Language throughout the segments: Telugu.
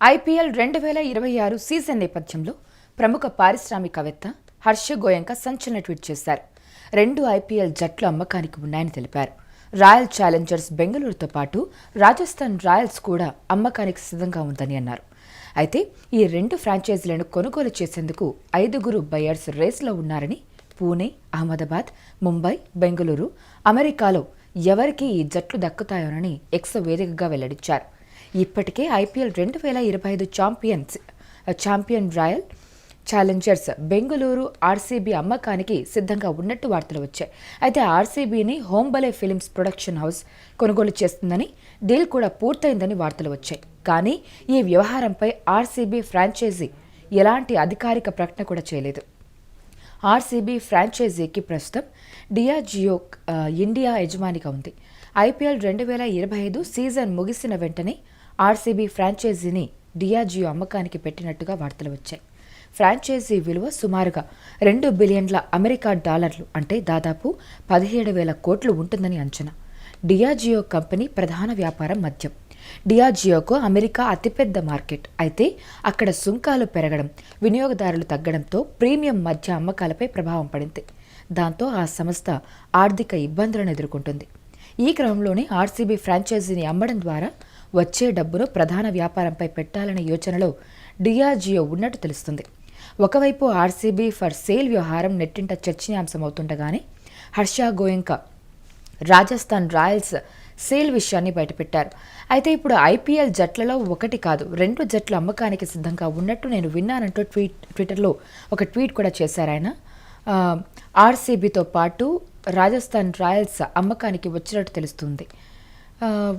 ఐపీఎల్ 2026 సీజన్ నేపథ్యంలో ప్రముఖ పారిశ్రామికవేత్త హర్ష గోయంక సంచలన ట్వీట్ చేశారు. 2 ఐపీఎల్ జట్లు అమ్మకానికి ఉన్నాయని తెలిపారు. రాయల్ ఛాలెంజర్స్ బెంగళూరుతో పాటు రాజస్థాన్ రాయల్స్ కూడా అమ్మకానికి సిద్ధంగా ఉందని అన్నారు. అయితే ఈ 2 ఫ్రాంచైజీలను కొనుగోలు చేసేందుకు 5 బయర్స్ రేసులో ఉన్నారని, పూణే, అహ్మదాబాద్, ముంబై, బెంగళూరు, అమెరికాలో ఎవరికి ఈ జట్లు దక్కుతాయోనని ఎక్స్ వేదికగా వెల్లడించారు. ఇప్పటికే IPL 2025 champion royal Challengers Bengaluru RCB అమ్మకానికి సిద్ధంగా ఉన్నట్టు వార్తలు వచ్చాయి. అయితే ఆర్సీబీని హోంబలే ఫిలిమ్స్ ప్రొడక్షన్ హౌస్ కొనుగోలు చేస్తుందని, డీల్ కూడా పూర్తయిందని వార్తలు వచ్చాయి. కానీ ఈ వ్యవహారంపై ఆర్సీబీ ఫ్రాంచైజీ ఎలాంటి అధికారిక ప్రకటన కూడా చేయలేదు. ఆర్సీబీ ఫ్రాంచైజీకి ప్రస్తుతం డియాజియో ఇండియా యజమానిగా ఉంది. ఐపీఎల్ 2025 సీజన్ ముగిసిన వెంటనే ఆర్సీబీ ఫ్రాంచైజీని డియాజియో అమ్మకానికి పెట్టినట్టుగా వార్తలు వచ్చాయి. ఫ్రాంచైజీ విలువ సుమారుగా $2 బిలియన్ల అమెరికా డాలర్లు, అంటే దాదాపు 17,000 కోట్లు ఉంటుందని అంచనా. డియాజియో కంపెనీ ప్రధాన వ్యాపారం మద్యం. డియాజియోకు అమెరికా అతిపెద్ద మార్కెట్. అయితే అక్కడ సుంకాలు పెరగడం, వినియోగదారులు తగ్గడంతో ప్రీమియం మద్య అమ్మకాలపై ప్రభావం పడింది. దాంతో ఆ సంస్థ ఆర్థిక ఇబ్బందులను ఎదుర్కొంటుంది. ఈ క్రమంలోనే ఆర్సీబీ ఫ్రాంచైజీని అమ్మడం ద్వారా వచ్చే డబ్బును ప్రధాన వ్యాపారంపై పెట్టాలనే యోచనలో డియాజియో ఉన్నట్టు తెలుస్తుంది. ఒకవైపు ఆర్సీబీ ఫర్ సేల్ వ్యవహారం నెట్టింట చర్చనీయాంశమవుతుండగానే హర్ష గోయంక రాజస్థాన్ రాయల్స్ సేల్ విషయాన్ని బయటపెట్టారు. అయితే ఇప్పుడు ఐపీఎల్ జట్లలో 1 కాదు 2 జట్లు అమ్మకానికి సిద్ధంగా ఉన్నట్టు నేను విన్నానంటూ ట్విట్టర్లో ఒక ట్వీట్ కూడా చేశారు ఆయన. ఆర్సీబీతో పాటు రాజస్థాన్ రాయల్స్ అమ్మకానికి వచ్చినట్టు తెలుస్తుంది.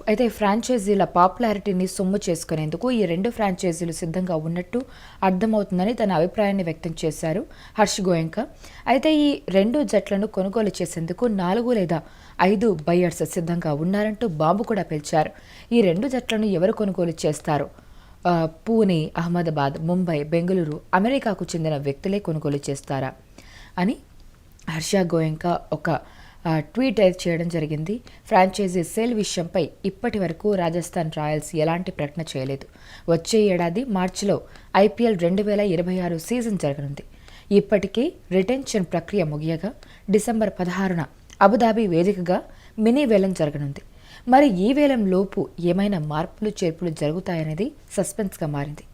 అయితే ఫ్రాంచైజీల పాపులారిటీని సొమ్ము చేసుకునేందుకు ఈ 2 ఫ్రాంచైజీలు సిద్ధంగా ఉన్నట్టు అర్థమవుతుందని తన అభిప్రాయాన్ని వ్యక్తం చేశారు హర్ష్ గోయంక. అయితే ఈ 2 జట్లను కొనుగోలు చేసేందుకు 4 లేదా 5 బయర్స్ సిద్ధంగా ఉన్నారంటూ బాంబు కూడా పేల్చారు. ఈ 2 జట్లను ఎవరు కొనుగోలు చేస్తారో పూణే, అహ్మదాబాద్, ముంబై, బెంగళూరు అమెరికాకు చెందిన వ్యక్తులే కొనుగోలు చేస్తారా అని హర్ష గోయంక ఒక ట్వీట్ చేయడం జరిగింది. ఫ్రాంచైజీ సేల్ విషయంపై ఇప్పటి వరకు రాజస్థాన్ రాయల్స్ ఎలాంటి ప్రకటన చేయలేదు. వచ్చే ఏడాది మార్చిలో ఐపీఎల్ 2026 సీజన్ జరగనుంది. ఇప్పటికే రిటెన్షన్ ప్రక్రియ ముగియగా డిసెంబర్ 16న అబుదాబి వేదికగా మినీ వేలం జరగనుంది. మరి ఈ వేలం లోపు ఏమైనా మార్పులు చేర్పులు జరుగుతాయనేది సస్పెన్స్గా మారింది.